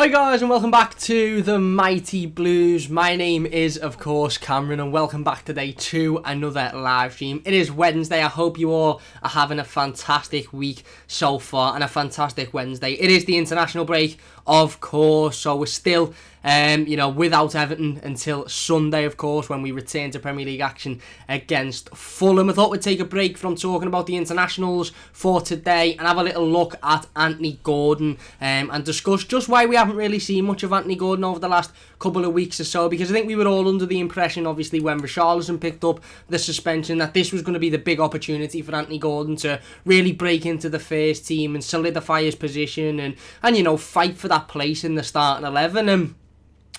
Hi guys and welcome back to the Mighty Blues. My name is of course Cameron and welcome back today to another live stream. It is Wednesday. I hope you all are having a fantastic week so far and a fantastic Wednesday. It is the international break of course, so we're still without Everton until Sunday, of course, when we return to Premier League action against Fulham. I thought we'd take a break from talking about the internationals for today and have a little look at Anthony Gordon and discuss just why we haven't really seen much of Anthony Gordon over the last couple of weeks or so, because I think we were all under the impression, obviously, when Richarlison picked up the suspension, that this was going to be the big opportunity for Anthony Gordon to really break into the first team and solidify his position and fight for that place in the starting 11. And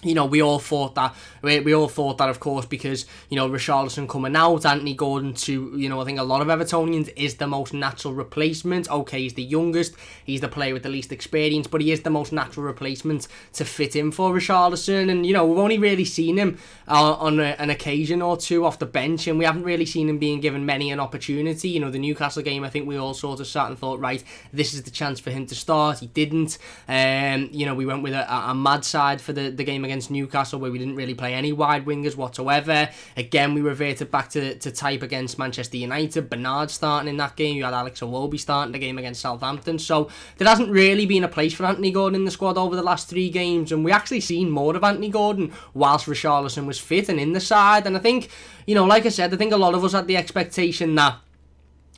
we all thought that. We all thought that, of course, because, Richarlison coming out, Anthony Gordon to, I think a lot of Evertonians is the most natural replacement. Okay, he's the youngest, he's the player with the least experience, but he is the most natural replacement to fit in for Richarlison. And, we've only really seen him on an occasion or two off the bench, and we haven't really seen him being given many an opportunity. The Newcastle game, I think we all sort of sat and thought, right, this is the chance for him to start. He didn't. We went with a mad side for the game against Newcastle, where we didn't really play any wide wingers whatsoever. Again, we reverted back to type against Manchester United. Bernard starting in that game. You had Alex Iwobi starting the game against Southampton. So there hasn't really been a place for Anthony Gordon in the squad over the last 3 games, and we actually seen more of Anthony Gordon whilst Richarlison was fit and in the side. And I think, like I said, I think a lot of us had the expectation that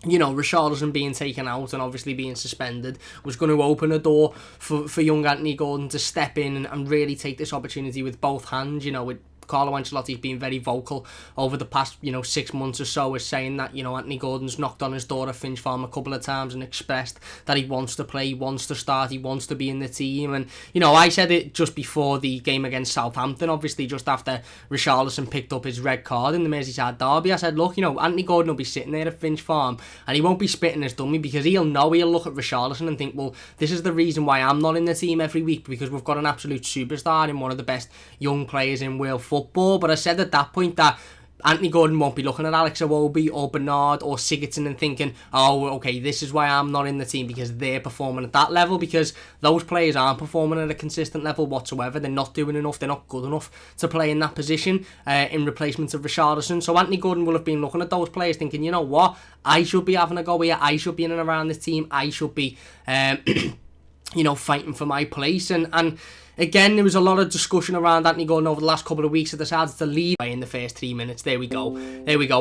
Richarlison being taken out and obviously being suspended was going to open a door for young Anthony Gordon to step in and really take this opportunity with both hands. With Carlo Ancelotti's been very vocal over the past, 6 months or so, is saying that, Anthony Gordon's knocked on his door at Finch Farm a couple of times and expressed that he wants to play, he wants to start, he wants to be in the team. And, I said it just before the game against Southampton, obviously just after Richarlison picked up his red card in the Merseyside derby. I said, look, Anthony Gordon will be sitting there at Finch Farm and he won't be spitting his dummy, because he'll look at Richarlison and think, well, this is the reason why I'm not in the team every week, because we've got an absolute superstar in one of the best young players in world football. But I said at that point that Anthony Gordon won't be looking at Alex Iwobi or Bernard or Sigurdsson and thinking, oh, okay, this is why I'm not in the team, because they're performing at that level, because those players aren't performing at a consistent level whatsoever. They're not doing enough, they're not good enough to play in that position in replacement of Richarlison. So Anthony Gordon will have been looking at those players thinking, you know what, I should be having a go here, I should be in and around this team, I should be fighting for my place. And again, there was a lot of discussion around Anthony Gordon over the last couple of weeks. I decided to leave in the first 3 minutes. There we go,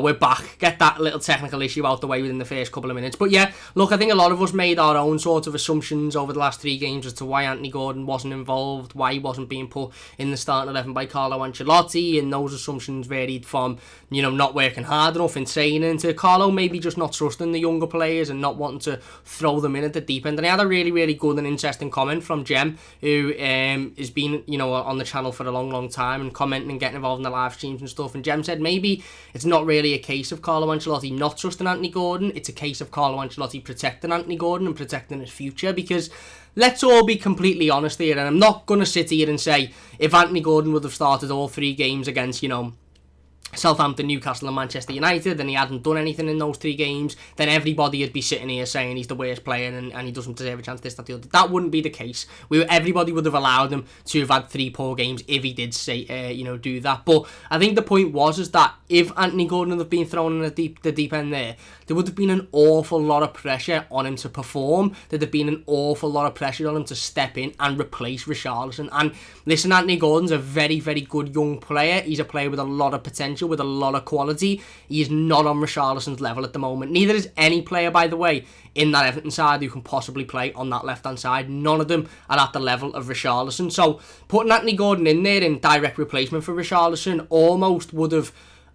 we're back. Get that little technical issue out the way within the first couple of minutes. But yeah, look, I think a lot of us made our own sort of assumptions over the last 3 games as to why Anthony Gordon wasn't involved, why he wasn't being put in the starting 11 by Carlo Ancelotti, and those assumptions varied from, not working hard enough in training to Carlo maybe just not trusting the younger players and not wanting to throw them in at the deep end. And I had a really, really good and interesting comment from Jem, who has been, on the channel for a long, long time and commenting and getting involved in the live streams and stuff. And Jem said maybe it's not really a case of Carlo Ancelotti not trusting Anthony Gordon, it's a case of Carlo Ancelotti protecting Anthony Gordon and protecting his future. Because let's all be completely honest here, and I'm not going to sit here and say if Anthony Gordon would have started all 3 games against, Southampton, Newcastle and Manchester United, and he hadn't done anything in those 3 games, then everybody would be sitting here saying he's the worst player and he doesn't deserve a chance, this, that, the other. That wouldn't be the case. Everybody would have allowed him to have had 3 poor games if he did say, do that. But I think the point is that if Anthony Gordon would have been thrown in the deep end there would have been an awful lot of pressure on him to perform. There'd have been an awful lot of pressure on him to step in and replace Richarlison. And listen, Anthony Gordon's a very, very good young player. He's a player with a lot of potential, with a lot of quality. He is not on Richarlison's level at the moment. Neither is any player, by the way, in that Everton side who can possibly play on that left-hand side. None of them are at the level of Richarlison. So putting Anthony Gordon in there in direct replacement for Richarlison almost would have,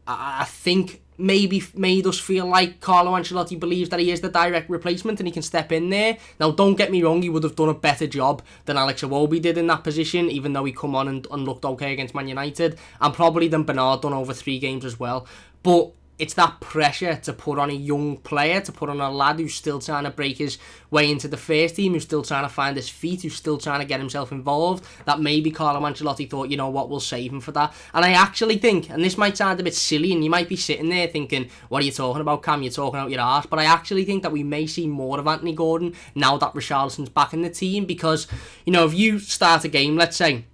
I think, maybe made us feel like Carlo Ancelotti believes that he is the direct replacement and he can step in there. Now, don't get me wrong, he would have done a better job than Alex Iwobi did in that position, even though he come on and looked okay against Man United, and probably than Bernard done over 3 games as well. But it's that pressure to put on a young player, to put on a lad who's still trying to break his way into the first team, who's still trying to find his feet, who's still trying to get himself involved, that maybe Carlo Ancelotti thought, you know what, we'll save him for that. And I actually think, and this might sound a bit silly, and you might be sitting there thinking, what are you talking about, Cam? You're talking out your arse. But I actually think that we may see more of Anthony Gordon now that Richarlison's back in the team, because, you know, if you start a game, let's say,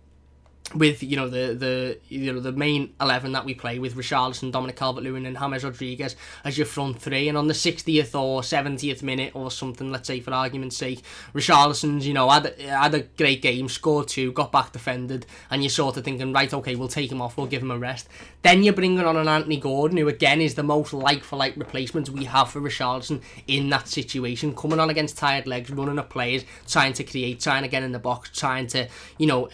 with the main 11 that we play with Richarlison, Dominic Calvert-Lewin and James Rodriguez as your front three, and on the 60th or 70th minute or something, let's say for argument's sake, Richarlison's, you know, had a great game, scored 2, got back defended, and you're sort of thinking, right, okay, we'll take him off, we'll give him a rest. Then you're bringing on an Anthony Gordon, who again is the most like-for-like replacement we have for Richarlison in that situation, coming on against tired legs, running at players, trying to create, trying to get in the box, trying to, you know,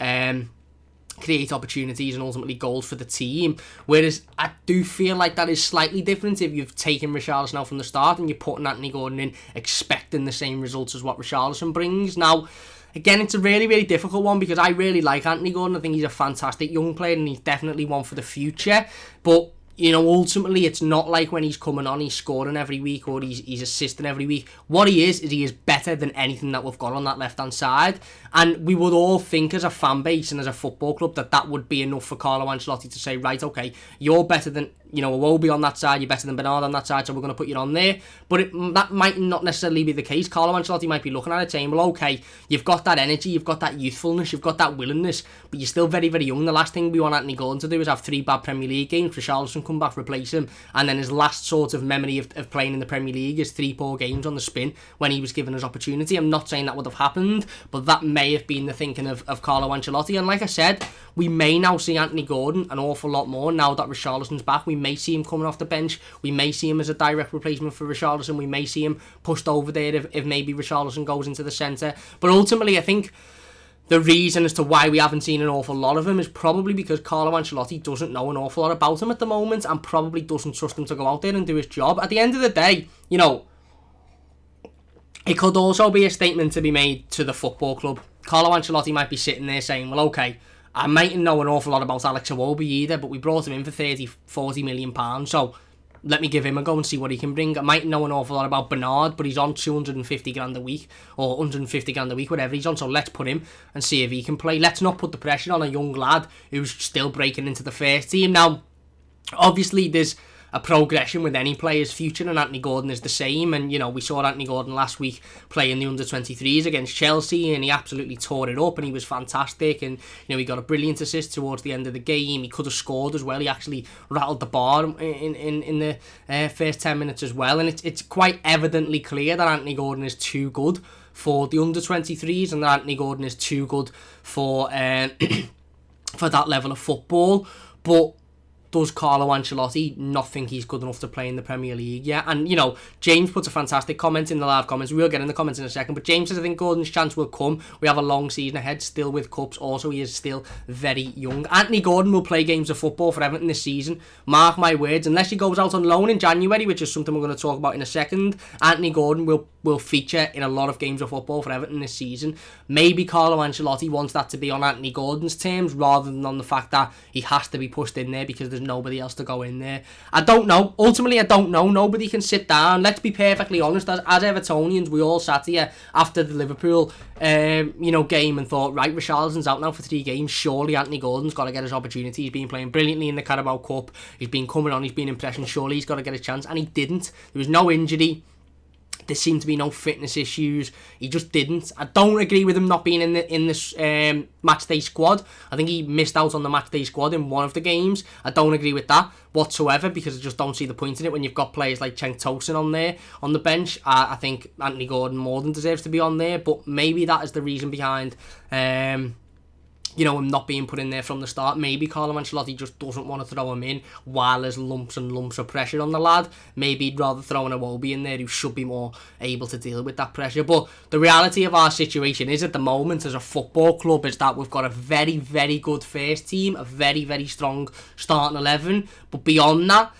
create opportunities and ultimately goals for the team. Whereas I do feel like that is slightly different if you've taken Richarlison out from the start and you're putting Anthony Gordon in expecting the same results as what Richarlison brings. Now, again, it's a really, really difficult one because I really like Anthony Gordon. I think he's a fantastic young player and he's definitely one for the future. But, you know, ultimately it's not like when he's coming on, he's scoring every week or he's assisting every week. What he is better than anything that we've got on that left-hand side. And we would all think as a fan base and as a football club that would be enough for Carlo Ancelotti to say, right, okay, you're better than, you know, Iwobi on that side, you're better than Bernard on that side, so we're going to put you on there. But that might not necessarily be the case. Carlo Ancelotti might be looking at it saying, well, okay, you've got that energy, you've got that youthfulness, you've got that willingness, but you're still very, very young. The last thing we want Anthony Gordon to do is have 3 bad Premier League games, Richarlison come back, replace him, and then his last sort of memory of playing in the Premier League is 3 poor games on the spin when he was given his opportunity. I'm not saying that would have happened, but that may have been the thinking of Carlo Ancelotti. And like I said, we may now see Anthony Gordon an awful lot more now that Richarlison's back. We may see him coming off the bench. We may see him as a direct replacement for Richarlison. We may see him pushed over there if maybe Richarlison goes into the centre. But ultimately, I think the reason as to why we haven't seen an awful lot of him is probably because Carlo Ancelotti doesn't know an awful lot about him at the moment and probably doesn't trust him to go out there and do his job. At the end of the day, you know, it could also be a statement to be made to the football club. Carlo Ancelotti might be sitting there saying, well, okay, I mightn't know an awful lot about Alex Iwobi either, but we brought him in for 30-40 million pounds, so let me give him a go and see what he can bring. I might know an awful lot about Bernard, but he's on 250 grand a week, or 150 grand a week, whatever he's on, so let's put him and see if he can play. Let's not put the pressure on a young lad who's still breaking into the first team. Now, obviously, there's a progression with any player's future, and Anthony Gordon is the same. And, you know, we saw Anthony Gordon last week play in the under-23s against Chelsea, and he absolutely tore it up, and he was fantastic. And, you know, he got a brilliant assist towards the end of the game. He could have scored as well. He actually rattled the bar in the first 10 minutes as well. And it's quite evidently clear that Anthony Gordon is too good for the under-23s, and that Anthony Gordon is too good for for that level of football. But does Carlo Ancelotti not think he's good enough to play in the Premier League yet? And, you know, James puts a fantastic comment in the live comments. We will get in the comments in a second. But James says, I think Gordon's chance will come. We have a long season ahead, still with cups. Also, he is still very young. Anthony Gordon will play games of football for Everton this season. Mark my words. Unless he goes out on loan in January, which is something we're going to talk about in a second, Anthony Gordon will feature in a lot of games of football for Everton this season. Maybe Carlo Ancelotti wants that to be on Anthony Gordon's terms rather than on the fact that he has to be pushed in there because there's nobody else to go in there. I don't know. Ultimately, I don't know. Nobody can sit down. Let's be perfectly honest. As Evertonians, we all sat here after the Liverpool game and thought, right, Richarlison's out now for 3 games. Surely Anthony Gordon's got to get his opportunity. He's been playing brilliantly in the Carabao Cup. He's been coming on. He's been impressive. Surely he's got to get a chance. And he didn't. There was no injury. There seemed to be no fitness issues. He just didn't. I don't agree with him not being in this matchday squad. I think he missed out on the matchday squad in one of the games. I don't agree with that whatsoever because I just don't see the point in it when you've got players like Cenk Tosun on there on the bench. I think Anthony Gordon more than deserves to be on there, but maybe that is the reason behind him not being put in there from the start. Maybe Carlo Ancelotti just doesn't want to throw him in while there's lumps and lumps of pressure on the lad. Maybe he'd rather throw an Iwobi in there who should be more able to deal with that pressure. But the reality of our situation is at the moment as a football club is that we've got a very, very good first team, a very, very strong starting 11. But beyond that,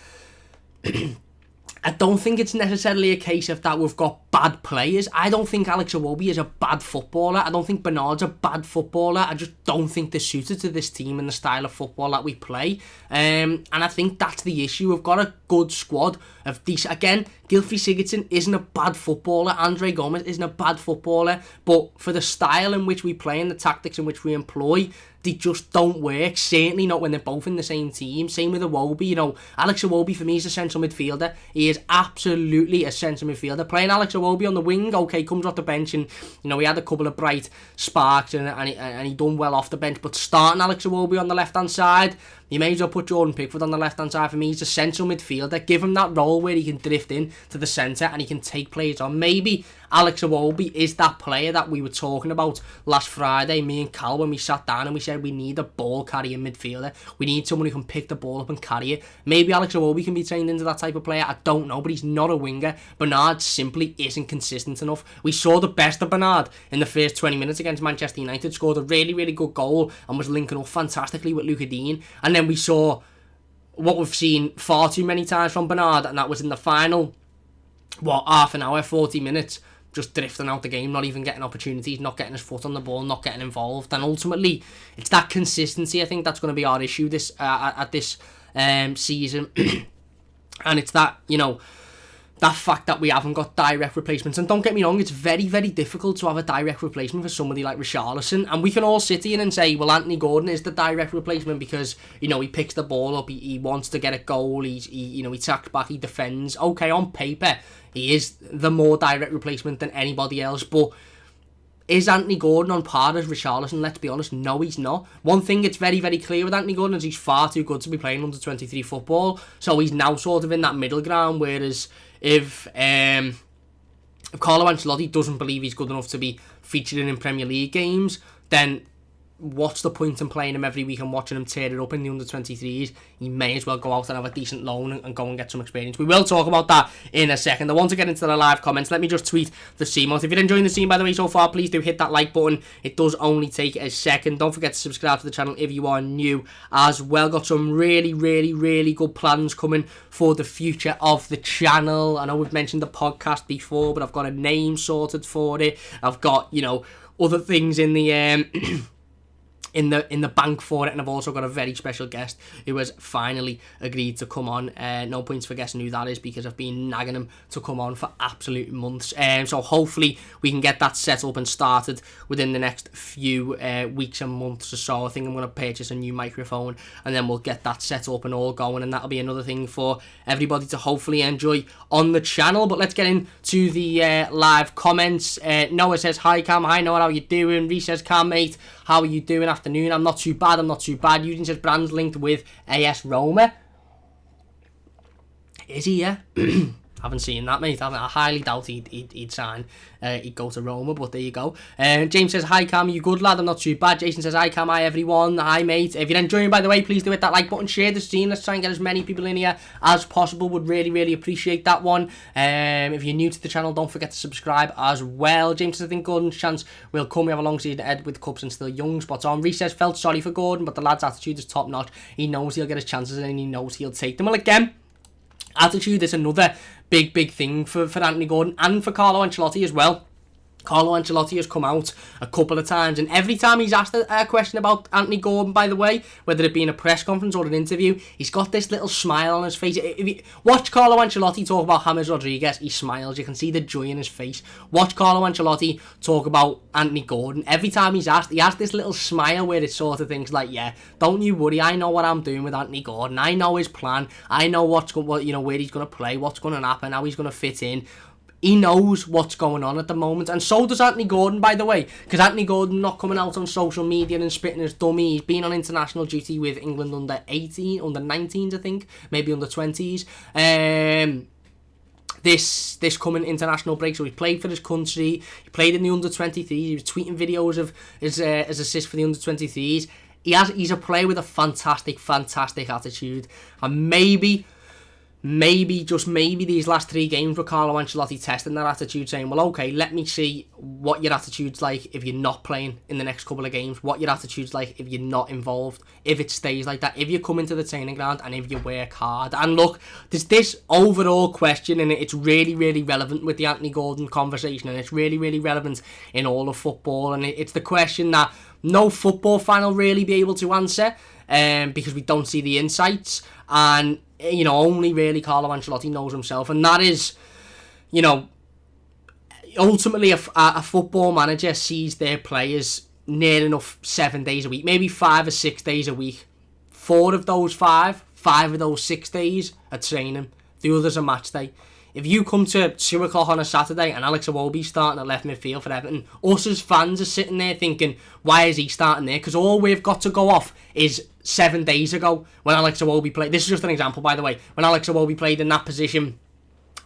I don't think it's necessarily a case of that we've got bad players. I don't think Alex Iwobi is a bad footballer. I don't think Bernard's a bad footballer. I just don't think they're suited to this team and the style of football that we play. And I think that's the issue. We've got a good squad of decent. Again, Gylfi Sigurdsson isn't a bad footballer. Andre Gomes isn't a bad footballer. But for the style in which we play and the tactics in which we employ, they just don't work. Certainly not when they're both in the same team. Same with Iwobi. You know, Alex Iwobi for me is a central midfielder. He is absolutely a central midfielder. Playing Alex Iwobi on the wing, okay, comes off the bench and, you know, he had a couple of bright sparks and he done well off the bench. But starting Alex Iwobi on the left-hand side, you may as well put Jordan Pickford on the left-hand side. For me, he's a central midfielder. Give him that role where he can drift in to the centre and he can take players on. Maybe Alex Iwobi is that player that we were talking about last Friday, me and Cal, when we sat down and we said we need a ball-carrying midfielder. We need someone who can pick the ball up and carry it. Maybe Alex Iwobi can be trained into that type of player. I don't know, but he's not a winger. Bernard simply isn't consistent enough. We saw the best of Bernard in the first 20 minutes against Manchester United. Scored a really, really good goal and was linking up fantastically with Luca Dean. And then we saw what we've seen far too many times from Bernard, and that was in the final, half an hour, 40 minutes, just drifting out the game, not even getting opportunities, not getting his foot on the ball, not getting involved. And ultimately, it's that consistency, I think, that's going to be our issue at this season. And it's that, you know, that fact that we haven't got direct replacements. And don't get me wrong, it's very, very difficult to have a direct replacement for somebody like Richarlison. And we can all sit here and say, well, Anthony Gordon is the direct replacement because, you know, he picks the ball up, he wants to get a goal, he tracks back, he defends. Okay, on paper, he is the more direct replacement than anybody else. But is Anthony Gordon on par as Richarlison? Let's be honest, no, he's not. One thing it's very, very clear with Anthony Gordon is he's far too good to be playing under 23 football. So he's now sort of in that middle ground, whereas if Carlo Ancelotti doesn't believe he's good enough to be featured in Premier League games, then what's the point in playing him every week and watching him tear it up in the under-23s? He may as well go out and have a decent loan and go and get some experience. We will talk about that in a second. I want to get into the live comments. Let me just tweet the CMOT. If you're enjoying the scene, by the way, so far, please do hit that like button. It does only take a second. Don't forget to subscribe to the channel if you are new as well. Got some really, really, really good plans coming for the future of the channel. I know we've mentioned the podcast before, but I've got a name sorted for it. I've got, you know, other things in the in the bank for it, and I've also got a very special guest who has finally agreed to come on. No points for guessing who that is because I've been nagging him to come on for absolute months. So hopefully we can get that set up and started within the next few weeks and months or so. I think I'm going to purchase a new microphone and then we'll get that set up and all going, and that'll be another thing for everybody to hopefully enjoy on the channel. But let's get into the live comments. Noah says, hi Cam, hi Noah, how you doing? Reece says, Cam mate, how are you doing? Afternoon, I'm not too bad. Eugene says Brand's linked with AS Roma. Is he, yeah? Haven't seen that, mate. I highly doubt he'd sign. He'd go to Roma, but there you go. James says, hi Cam, you good lad? I'm not too bad. Jason says, hi Cam, hi everyone. Hi mate. If you're enjoying, by the way, please do hit that like button, share the stream. Let's try and get as many people in here as possible. Would really, really appreciate that one. If you're new to the channel, don't forget to subscribe as well. James says, I think Gordon's chance will come. We have a long season ahead with cups and still young. Spot on. Reece says, felt sorry for Gordon, but the lad's attitude is top notch. He knows he'll get his chances and he knows he'll take them. Well, again, attitude is another big thing for Anthony Gordon and for Carlo Ancelotti as well. Carlo Ancelotti has come out a couple of times, and every time he's asked a question about Anthony Gordon, by the way, whether it be in a press conference or an interview, he's got this little smile on his face. If you watch Carlo Ancelotti talk about James Rodriguez, he smiles. You can see the joy in his face. Watch Carlo Ancelotti talk about Anthony Gordon. Every time he's asked, he has this little smile where it's sort of things like, yeah, don't you worry, I know what I'm doing with Anthony Gordon. I know his plan. I know where he's going to play, what's going to happen, how he's going to fit in. He knows what's going on at the moment, and so does Anthony Gordon, by the way, because Anthony Gordon not coming out on social media and spitting his dummy. He's been on international duty with England under 18, under 19s, I think, maybe under 20s. This coming international break, so he played for his country. He played in the under 23s. He was tweeting videos of his assists for the under 23s. He's a player with a fantastic attitude, and maybe these last 3 games with Carlo Ancelotti testing that attitude, saying, well, okay, let me see what your attitude's like if you're not playing in the next couple of games, what your attitude's like if you're not involved, if it stays like that, if you come into the training ground and if you work hard. And look, there's this overall question, and it's really, really relevant with the Anthony Gordon conversation, and it's really, really relevant in all of football, and it's the question that no football fan will really be able to answer, because we don't see the insights. And only really Carlo Ancelotti knows himself. And that is, ultimately a football manager sees their players near enough 7 days a week, maybe 5 or 6 days a week. 4 of those 5 of those 6 days are training. The others are match day. If you come to 2 o'clock on a Saturday and Alex Iwobi's starting at left midfield for Everton, us as fans are sitting there thinking, why is he starting there? Because all we've got to go off is 7 days ago when Alex Iwobi played. This is just an example, by the way. When Alex Iwobi played in that position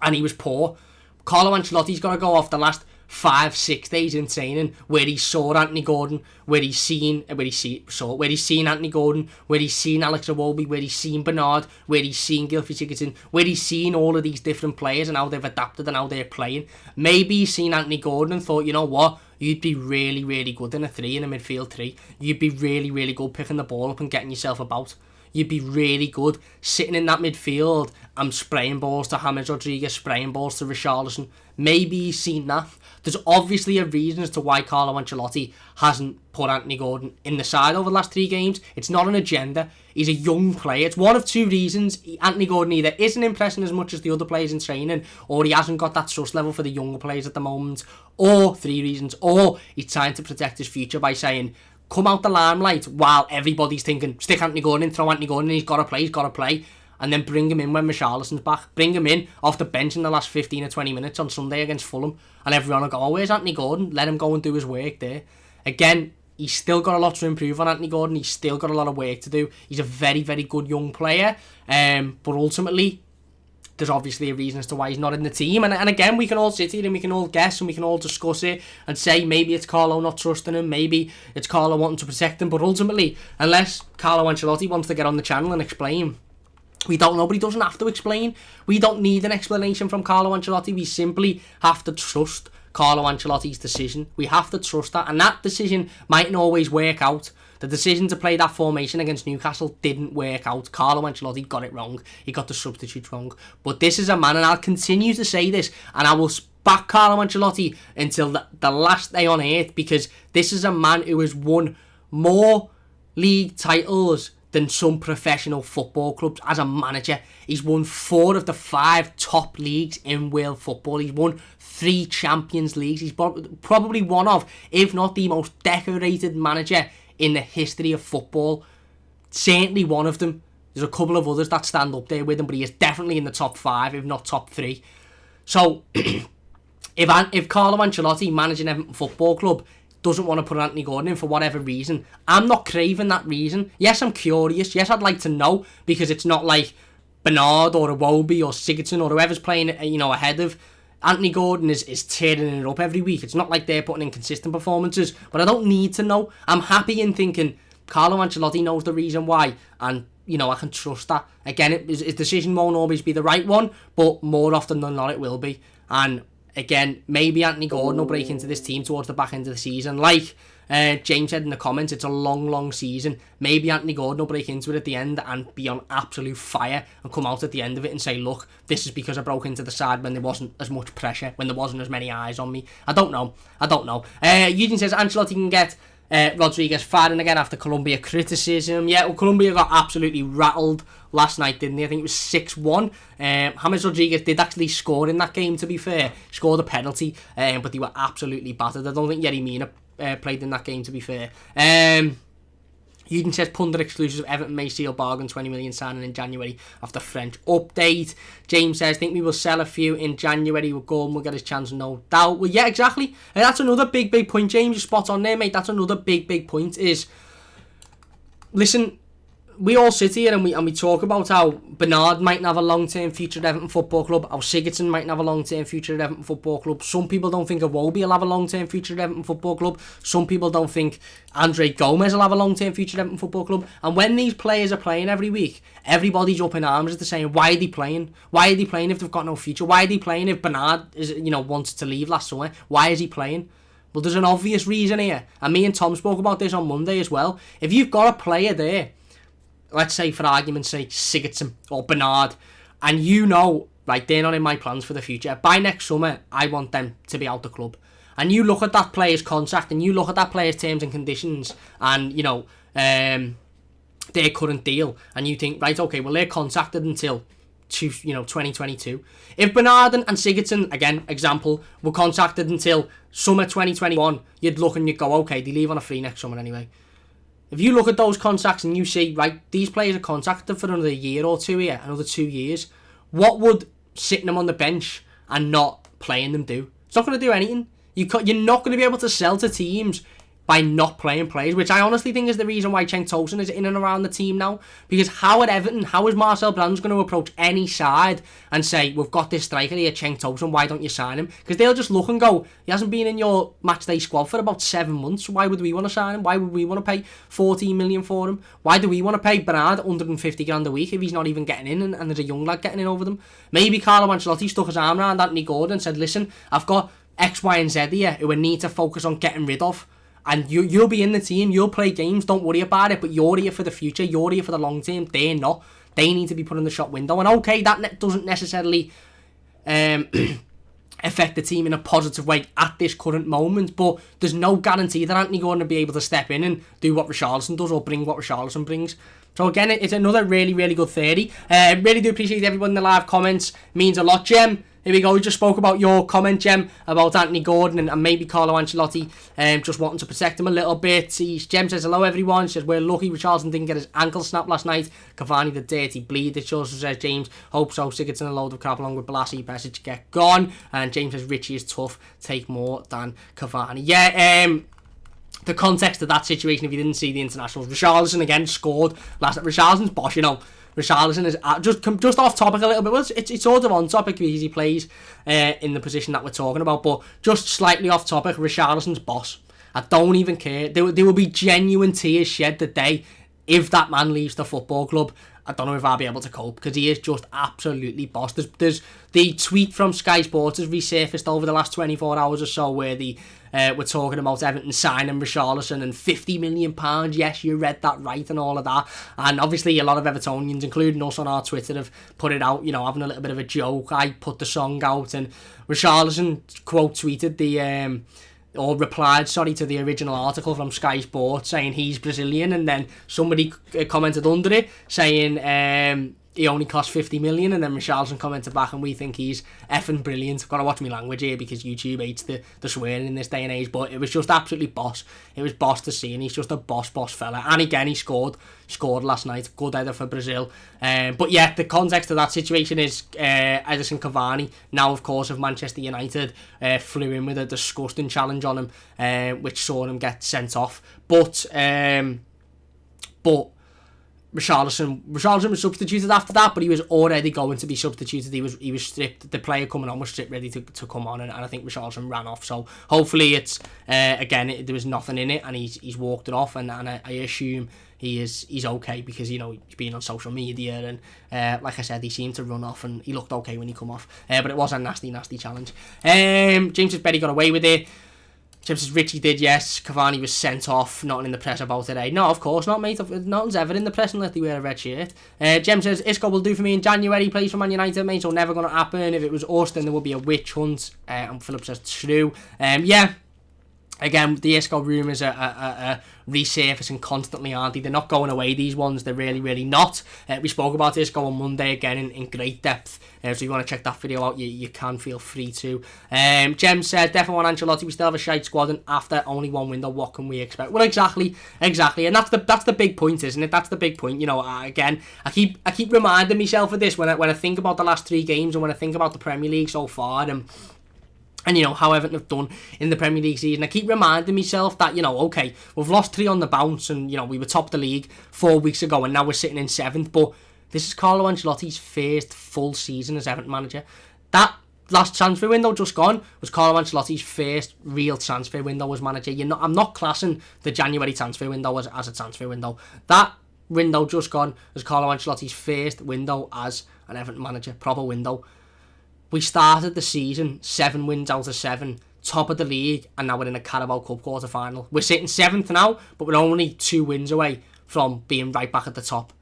and he was poor, Carlo Ancelotti's got to go off the last 5-6 days in training where he saw Anthony Gordon, where he's seen Anthony Gordon, where he's seen Alex Iwobi, where he's seen Bernard, where he's seen Gylfi Sigurdsson, where he's seen all of these different players and how they've adapted and how they're playing. Maybe he's seen Anthony Gordon and thought, you know what, you'd be really, really good in a midfield 3. You'd be really, really good picking the ball up and getting yourself about. You'd be really good sitting in that midfield and spraying balls to James Rodriguez, spraying balls to Richarlison. Maybe he's seen that. There's obviously a reason as to why Carlo Ancelotti hasn't put Anthony Gordon in the side over the last 3 games. It's not an agenda. He's a young player. It's one of 2 reasons. Anthony Gordon either isn't impressing as much as the other players in training, or he hasn't got that trust level for the younger players at the moment, or 3 reasons, or he's trying to protect his future by saying, come out the limelight while everybody's thinking, stick Anthony Gordon in, throw Anthony Gordon in, he's got to play, and then bring him in when Richarlison's back. Bring him in off the bench in the last 15 or 20 minutes on Sunday against Fulham, and everyone will go, oh, where's Anthony Gordon? Let him go and do his work there. Again, he's still got a lot to improve on, Anthony Gordon. He's still got a lot of work to do. He's a very, very good young player, but ultimately, there's obviously a reason as to why he's not in the team. And again, we can all sit here and we can all guess and we can all discuss it and say maybe it's Carlo not trusting him, maybe it's Carlo wanting to protect him. But ultimately, unless Carlo Ancelotti wants to get on the channel and explain, we don't know, but he doesn't have to explain. We don't need an explanation from Carlo Ancelotti. We simply have to trust Carlo Ancelotti's decision. We have to trust that. And that decision mightn't always work out. The decision to play that formation against Newcastle didn't work out. Carlo Ancelotti got it wrong. He got the substitutes wrong. But this is a man, and I'll continue to say this, and I will back Carlo Ancelotti until the last day on earth, because this is a man who has won more league titles than some professional football clubs as a manager. He's won 4 of the 5 top leagues in world football. He's won 3 Champions Leagues. He's probably one of, if not the most decorated manager in the history of football. Certainly one of them. There's a couple of others that stand up there with him, but he is definitely in the top 5, if not top 3. So, if Carlo Ancelotti, managing Everton Football Club, doesn't want to put Anthony Gordon in for whatever reason, I'm not craving that reason. Yes, I'm curious. Yes, I'd like to know, because it's not like Bernard or Iwobi or Sigurdsson or whoever's playing, ahead of Anthony Gordon is tearing it up every week. It's not like they're putting in consistent performances, but I don't need to know. I'm happy in thinking Carlo Ancelotti knows the reason why, and I can trust that. Again, his decision won't always be the right one, but more often than not it will be. And again, maybe Anthony Gordon will break into this team towards the back end of the season. Like James said in the comments, it's a long, long season. Maybe Anthony Gordon will break into it at the end and be on absolute fire and come out at the end of it and say, look, this is because I broke into the side when there wasn't as much pressure, when there wasn't as many eyes on me. I don't know. Eugene says Ancelotti can get Rodriguez firing again after Colombia criticism. Yeah, well, Colombia got absolutely rattled last night, didn't they? I think it was 6-1. James Rodriguez did actually score in that game, to be fair. Scored a penalty, but they were absolutely battered. I don't think Yerry Mina played in that game, to be fair. Uden says pundit exclusive, Everton may seal bargain 20 million signing in January after French update. James says, think we will sell a few in January with Gordon, will get his chance, no doubt. Well, yeah, exactly. And that's another big point, James. You're spot on there, mate. That's another big point is, listen, we all sit here and we talk about how Bernard mightn't have a long-term future at Everton Football Club, how Sigurdsson mightn't have a long-term future at Everton Football Club. Some people don't think Iwobi will have a long-term future at Everton Football Club. Some people don't think Andre Gomez will have a long-term future at Everton Football Club. And when these players are playing every week, everybody's up in arms at the saying, why are they playing? Why are they playing if they've got no future? Why are they playing if Bernard is, wanted to leave last summer? Why is he playing? Well, there's an obvious reason here. And me and Tom spoke about this on Monday as well. If you've got a player there, let's say for argument's sake, Sigurdsson or Bernard, and right, they're not in my plans for the future. By next summer, I want them to be out the club. And you look at that player's contract and you look at that player's terms and conditions, and their current deal, and you think, right, okay, well, they're contracted until 2022. If Bernard and Sigurdsson, again, example, were contracted until summer 2021, you'd look and you'd go, okay, they leave on a free next summer anyway. If you look at those contracts and you see, right, these players are contracted for another year or two here, another 2 years, what would sitting them on the bench and not playing them do? It's not going to do anything. You're not going to be able to sell to teams by not playing players, which I honestly think is the reason why Cenk Tosun is in and around the team now. Because how is Marcel Brands going to approach any side and say, we've got this striker here, Cenk Tosun, why don't you sign him? Because they'll just look and go, he hasn't been in your matchday squad for about 7 months. Why would we want to sign him? Why would we want to pay 14 million for him? Why do we want to pay Bernard 150 grand a week if he's not even getting in and there's a young lad getting in over them? Maybe Carlo Ancelotti stuck his arm around Anthony Gordon and said, listen, I've got X, Y and Z here who we need to focus on getting rid of. And you'll be in the team, you'll play games, don't worry about it, but you're here for the future, you're here for the long term, they're not. They need to be put in the shop window. And okay, that doesn't necessarily affect the team in a positive way at this current moment, but there's no guarantee that Anthony Gordon will be able to step in and do what Richarlison does or bring what Richarlison brings. So again, it's another really, really good theory. Really do appreciate everyone in the live comments, means a lot. Jem, here we go. We just spoke about your comment, Jem, about Anthony Gordon and maybe Carlo Ancelotti just wanting to protect him a little bit. Jem says, hello everyone. She says, we're lucky Richarlison didn't get his ankle snapped last night. Cavani the dirty bleed. It also says, James, hope so. Sigurdsson a load of crap along with Blassie. Besic get gone. And James says, Richie is tough. Take more than Cavani. Yeah, the context of that situation, if you didn't see the internationals, Richarlison again scored last night. Richarlison's boss, Richarlison is just off topic a little bit. Well, it's sort of on topic because he plays in the position that we're talking about, but just slightly off topic. Richarlison's boss. I don't even care. There will be genuine tears shed the day if that man leaves the football club. I don't know if I'll be able to cope because he is just absolutely boss. There's the tweet from Sky Sports has resurfaced over the last 24 hours or so where we're talking about Everton signing Richarlison and £50 million. Yes, you read that right and all of that. And obviously a lot of Evertonians, including us on our Twitter, have put it out, having a little bit of a joke. I put the song out and Richarlison quote tweeted replied to the original article from Sky Sports saying he's Brazilian, and then somebody commented under it saying he only cost 50 million, and then Richarlison commented back and we think he's effing brilliant. I've got to watch my language here because YouTube hates the swearing in this day and age, but it was just absolutely boss. It was boss to see, and he's just a boss fella. And again, he scored last night. Good header for Brazil. But yeah, the context of that situation is Edinson Cavani, now of course of Manchester United, flew in with a disgusting challenge on him, which saw him get sent off. But Richarlison was substituted after that, but he was already going to be substituted. He was stripped. The player coming on was stripped, ready to come on, and I think Richarlison ran off. So hopefully it's there was nothing in it, and he's walked it off, and I assume he's okay because he's been on social media, and like I said, he seemed to run off and he looked okay when he come off. But it was a nasty challenge. James's Betty got away with it. James says, Richie did, yes. Cavani was sent off, nothing in the press about it, eh? No, of course not, mate. Nothing's ever in the press unless they wear a red shirt. Jem says, Isco will do for me in January. He plays for Man United, mate, so never going to happen. If it was us, then there would be a witch hunt. And Philip says, true. Yeah. Again, the Isco rumours are resurfacing constantly, aren't they? They're not going away, these ones. They're really, really not. We spoke about Isco on Monday again in great depth. So if you want to check that video out, you can feel free to. Jem said, definitely on Ancelotti, we still have a shite squad, and after only one window, what can we expect? Well, exactly. And that's the big point, isn't it? That's the big point. Again, I keep reminding myself of this when I think about the last 3 games and when I think about the Premier League so far, and how Everton have done in the Premier League season. I keep reminding myself that, okay, we've lost 3 on the bounce and, we were top of the league 4 weeks ago and now we're sitting in 7th. But this is Carlo Ancelotti's first full season as Everton manager. That last transfer window just gone was Carlo Ancelotti's first real transfer window as manager. I'm not classing the January transfer window as a transfer window. That window just gone was Carlo Ancelotti's first window as an Everton manager, proper window. We started the season 7 wins out of 7, top of the league, and now we're in a Carabao Cup quarter-final. We're sitting 7th now, but we're only 2 wins away from being right back at the top.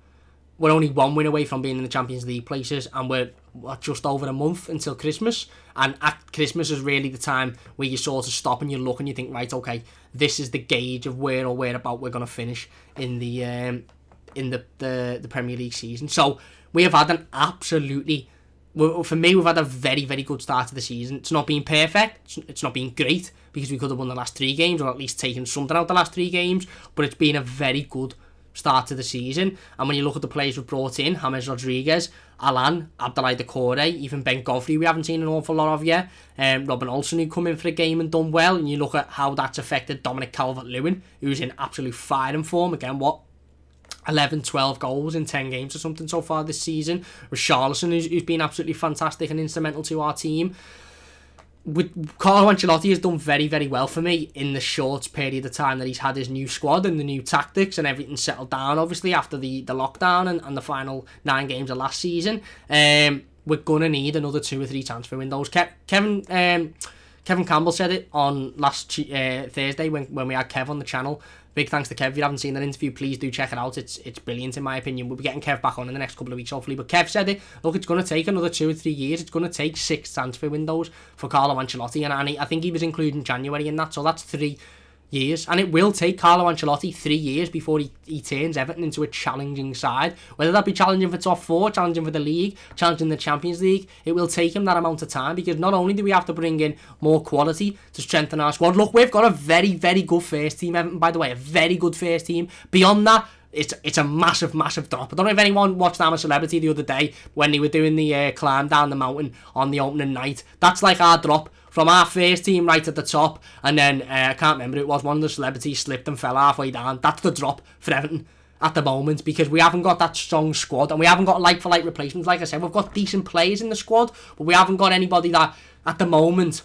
We're only 1 win away from being in the Champions League places, and we're just over a month until Christmas. And at Christmas is really the time where you sort of stop and you look and you think, right, okay, this is the gauge of where or whereabout we're going to finish in the in the Premier League season. So we have had an absolutely, for me, we've had a very, very good start to the season. It's not been perfect, it's not been great, because we could have won the last 3 games, or at least taken something out the last 3 games, but it's been a very good start to the season. And when you look at the players we've brought in, James Rodriguez, Alan, Abdoulaye Doucouré, even Ben Godfrey we haven't seen an awful lot of yet, Robin Olsen, who come in for a game and done well, and you look at how that's affected Dominic Calvert-Lewin, who's in absolute firing form. Again, 11, 12 goals in 10 games or something so far this season. Richarlison, who's been absolutely fantastic and instrumental to our team. With Carlo Ancelotti has done very, very well for me in the short period of time that he's had his new squad and the new tactics and everything settled down, obviously, after the lockdown and the final 9 games of last season. We're going to need another 2 or 3 transfer windows. Kevin Campbell said it on last Thursday when we had Kev on the channel. Big thanks to Kev. If you haven't seen that interview, please do check it out. It's brilliant in my opinion. We'll be getting Kev back on in the next couple of weeks, hopefully. But Kev said it. Look, it's going to take another 2 or 3 years. It's going to take 6 transfer windows for Carlo Ancelotti. And I think he was including January in that. So that's 3 years. And it will take Carlo Ancelotti 3 years before he turns Everton into a challenging side. Whether that be challenging for top 4, challenging for the league, challenging the Champions League, it will take him that amount of time, because not only do we have to bring in more quality to strengthen our squad. Look, we've got a very, very good first team, Everton, by the way, a very good first team. Beyond that, it's a massive, massive drop. I don't know if anyone watched I'm a Celebrity the other day when they were doing the climb down the mountain on the opening night. That's like our drop. From our first team right at the top, and then, I can't remember, it was one of the celebrities slipped and fell halfway down. That's the drop for Everton at the moment, because we haven't got that strong squad, and we haven't got like-for-like replacements. Like I said, we've got decent players in the squad, but we haven't got anybody that, at the moment,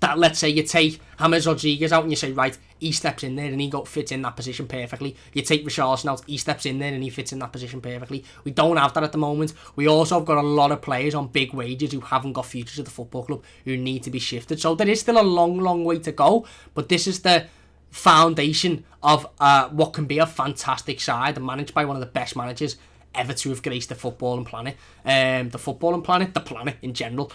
that, let's say you take James Rodriguez out and you say, right, he steps in there and he fits in that position perfectly. You take Richarlison out, he steps in there and he fits in that position perfectly. We don't have that at the moment. We also have got a lot of players on big wages who haven't got futures at the football club, who need to be shifted. So there is still a long, long way to go, but this is the foundation of what can be a fantastic side, and managed by one of the best managers ever to have graced the footballing planet. The planet in general.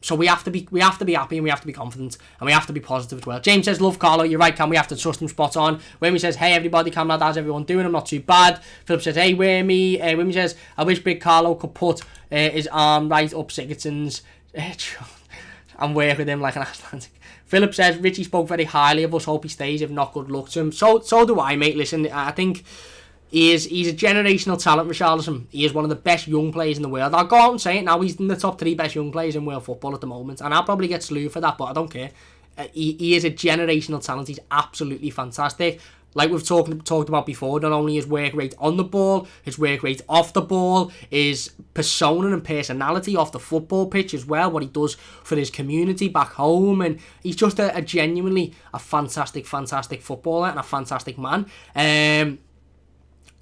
So we have to be happy, and we have to be confident, and we have to be positive as well. James says, love Carlo, you're right, Cam, we have to trust him spot on. Wimmy says, hey everybody, Cam lad, how's everyone doing? I'm not too bad. Philip says, hey Wimmy. Wimmy says, I wish Big Carlo could put his arm right up Sigurdsson's and work with him like an Atlantic. Philip says, Richie spoke very highly of us, hope he stays, if not, good luck to him. So do I, mate. Listen, I think he's a generational talent, Richarlison. He is one of the best young players in the world. I'll go out and say it now, he's in the top 3 best young players in world football at the moment, and I'll probably get slew for that, but I don't care. He is a generational talent. He's absolutely fantastic. Like we've talked about before, not only his work rate on the ball, his work rate off the ball, his persona and personality off the football pitch as well, what he does for his community back home, and he's just a genuinely a fantastic footballer and a fantastic man.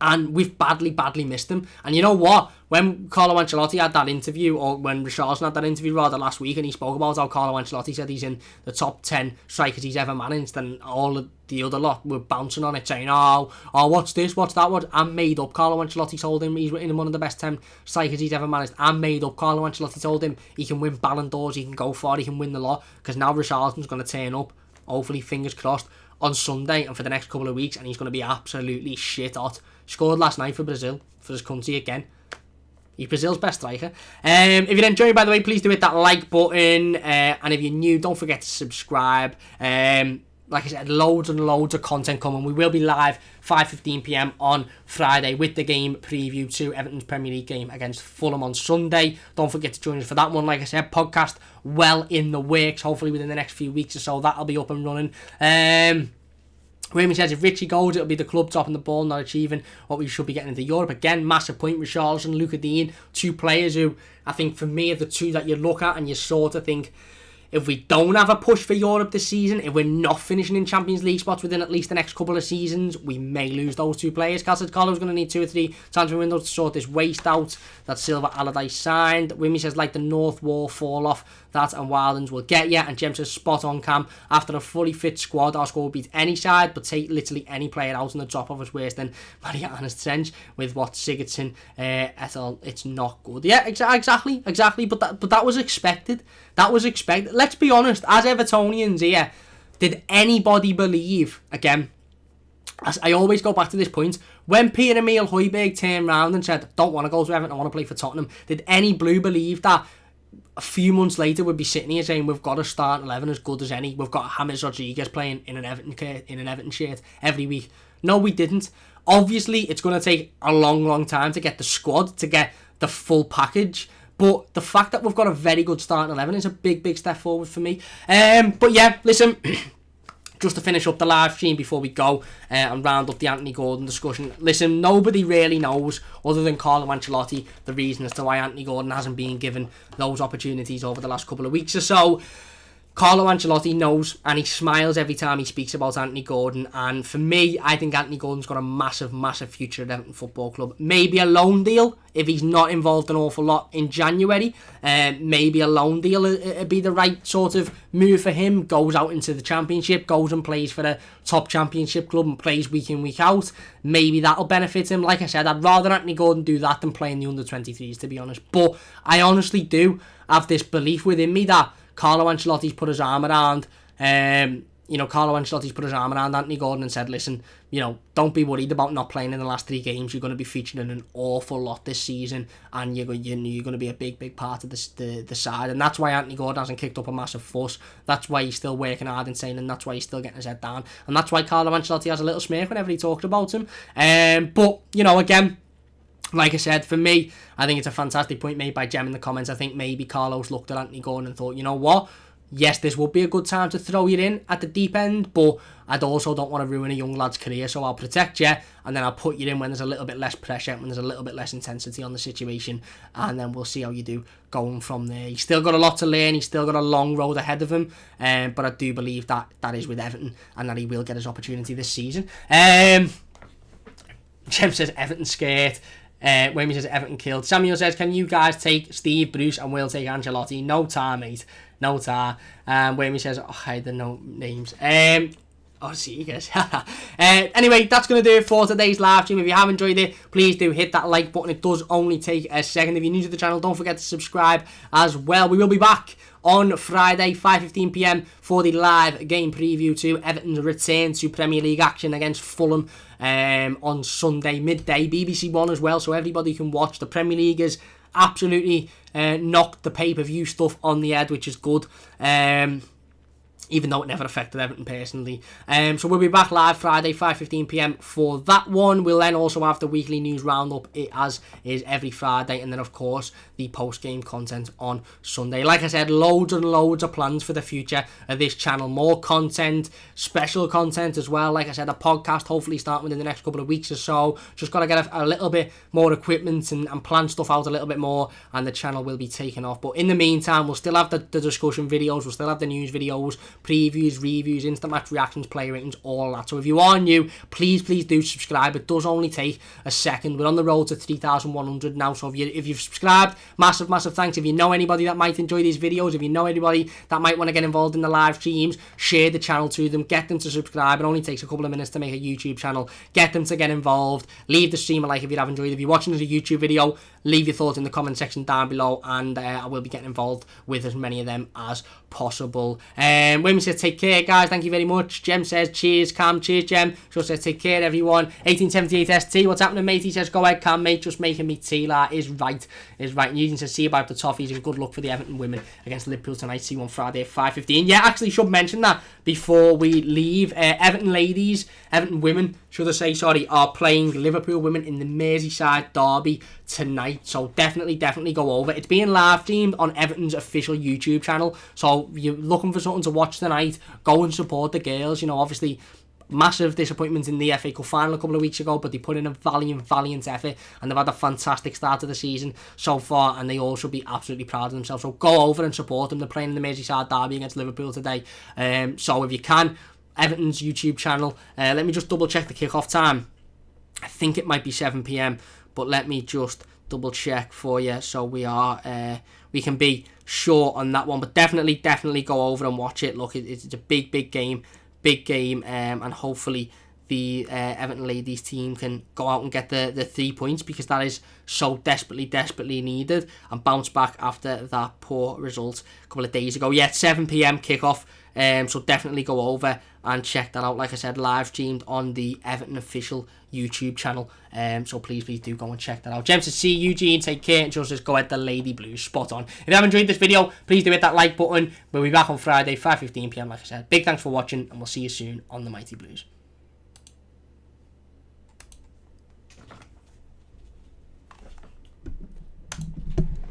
And we've badly missed him. And you know what? When Carlo Ancelotti had that interview, or when Richarlison had that interview rather last week, and he spoke about how Carlo Ancelotti said he's in the top 10 strikers he's ever managed, and all of the other lot were bouncing on it, saying, oh, what's this, what's that, what? I'm made up. Carlo Ancelotti told him he's in one of the best 10 strikers he's ever managed. I'm made up. Carlo Ancelotti told him he can win Ballon d'Ors, he can go far, he can win the lot, because now Richarlison's going to turn up, hopefully, fingers crossed, on Sunday and for the next couple of weeks, and he's going to be absolutely shit hot. Scored last night for Brazil, for his country again. He's Brazil's best striker. If you're enjoying, by the way, please do hit that like button. And if you're new, don't forget to subscribe. Like I said, loads and loads of content coming. We will be live 5:15pm on Friday with the game preview to Everton's Premier League game against Fulham on Sunday. Don't forget to join us for that one. Like I said, podcast well in the works. Hopefully within the next few weeks or so, that'll be up and running. Raymond says, if Richie goes, it'll be the club topping the ball, not achieving what we should be getting into Europe. Again, massive point. Richarlison, Luca Dean, 2 players who I think for me are the 2 that you look at and you sort of think, if we don't have a push for Europe this season, if we're not finishing in Champions League spots within at least the next couple of seasons, we may lose those 2 players. Cal said Carlo's going to need 2 or 3 transfer windows to sort this waste out that Silva Allardyce signed. Wimmy says, like the North Wall fall off, that and Wildens will get you. And Jem says, spot on, Cam. After a fully fit squad, our squad will beat any side, but take literally any player out, and the drop-off is worse than Mariana's trench with what Sigurdsson et al. It's not good. Yeah, exactly. But that was expected. That was expected. Let's be honest, as Evertonians here, did anybody believe, again, As I always go back to this point, when Pierre-Emile Højbjerg turned round and said, don't want to go to Everton, I want to play for Tottenham, did any Blue believe that a few months later we'd be sitting here saying we've got a starting 11 as good as any, we've got James Rodriguez playing in an Everton shirt every week? No, we didn't. Obviously, it's going to take a long time to get the squad, to get the full package. But the fact that we've got a very good starting 11 is a big step forward for me. But yeah, listen, just to finish up the live stream before we go and round up the Anthony Gordon discussion. Listen, nobody really knows, other than Carlo Ancelotti, the reason as to why Anthony Gordon hasn't been given those opportunities over the last couple of weeks or so. Carlo Ancelotti knows, and he smiles every time he speaks about Anthony Gordon. And for me, I think Anthony Gordon's got a massive future at Everton Football Club. Maybe a loan deal if he's not involved an awful lot in January. Maybe a loan deal would be the right sort of move for him. Goes out into the Championship, goes and plays for a top Championship club and plays week in, week out. Maybe that'll benefit him. Like I said, I'd rather Anthony Gordon do that than play in the under-23s, to be honest. But I honestly do have this belief within me that Carlo Ancelotti's put his arm around, Carlo Ancelotti's put his arm around Anthony Gordon and said, listen, don't be worried about not playing in the last 3 games. You're going to be featuring an awful lot this season, and you're going to be a big part of the side. And that's why Anthony Gordon hasn't kicked up a massive fuss. That's why he's still working hard and saying, and that's why he's still getting his head down. And that's why Carlo Ancelotti has a little smirk whenever he talks about him. But again, like I said, for me, I think it's a fantastic point made by Jem in the comments. I think maybe Carlos looked at Anthony Gordon and thought, you know what? Yes, this would be a good time to throw you in at the deep end, but I also don't want to ruin a young lad's career, so I'll protect you, and then I'll put you in when there's a little bit less pressure, when there's a little bit less intensity on the situation, and then we'll see how you do going from there. He's still got a lot to learn, he's still got a long road ahead of him, but I do believe that is with Everton, and that he will get his opportunity this season. Jem says Everton scared. Wayne says Everton killed. Samuel says, can you guys take Steve Bruce and we'll take Ancelotti? No tar, mate. No tar. Wayne says, I don't know names. See you guys. Anyway, that's going to do it for today's live stream. If you have enjoyed it, please do hit that like button. It does only take a second. If you're new to the channel, don't forget to subscribe as well. We will be back on Friday, 5:15pm for the live game preview to Everton's return to Premier League action against Fulham on Sunday midday, BBC One as well, so everybody can watch. The Premier League has absolutely knocked the pay-per-view stuff on the head, which is good. Even though it never affected Everton personally. So we'll be back live Friday, 5:15pm for that one. We'll then also have the weekly news roundup, as is every Friday, and then of course the post-game content on Sunday. Like I said, loads and loads of plans for the future of this channel. More content, special content as well. Like I said, a podcast hopefully starting within the next couple of weeks or so. Just got to get a little bit more equipment and plan stuff out a little bit more, and the channel will be taking off. But in the meantime, we'll still have the discussion videos, we'll still have the news videos, previews, reviews, instant match reactions, player ratings, all that. So if you are new, please do subscribe. It does only take a second. We're on the road to 3,100 now, so if you've subscribed, massive thanks. If you know anybody that might enjoy these videos, if you know anybody that might want to get involved in the live streams, share the channel to them, get them to subscribe. It only takes a couple of minutes to make a YouTube channel. Get them to get involved. Leave the stream a like if you have enjoyed it. If you're watching as a YouTube video, leave your thoughts in the comment section down below, and I will be getting involved with as many of them as possible. Women says take care, guys. Thank you very much. Jem says cheers, Cam. Cheers, Jem. Just says take care, everyone. 1878 ST. What's happening, mate? He says go ahead, Cam, mate. Just making me tea. That is right. And Eugene says see about the toffees and good luck for the Everton women against Liverpool tonight. See you on Friday at 5:15. Yeah, actually should mention that before we leave. Everton women, should I say, sorry, are playing Liverpool women in the Merseyside derby tonight. So definitely go over. It's being live streamed on Everton's official YouTube channel. So if you're looking for something to watch tonight, go and support the girls. Obviously, massive disappointment in the FA Cup final a couple of weeks ago, but they put in a valiant effort, and they've had a fantastic start to the season so far, and they all should be absolutely proud of themselves. So go over and support them. They're playing in the Merseyside derby against Liverpool today. So if you can, Everton's YouTube channel. Let me just double check the kickoff time. I think it might be 7pm, but let me just double check for you so we can be sure on that one. But definitely go over and watch it. Look, it's a big game, and hopefully the Everton ladies team can go out and get the 3 points, because that is so desperately needed, and bounce back after that poor result a couple of days ago. Yeah, 7 p.m. kickoff, so definitely go over and check that out. Like I said, live streamed on the Everton official YouTube channel, so please do go and check that out. Gents, to see you, Eugene, take care, and just go at the Lady Blues, spot on. If you have enjoyed this video, please do hit that like button. We'll be back on Friday, 5:15 p.m. like I said. Big thanks for watching, and we'll see you soon on the Mighty Blues.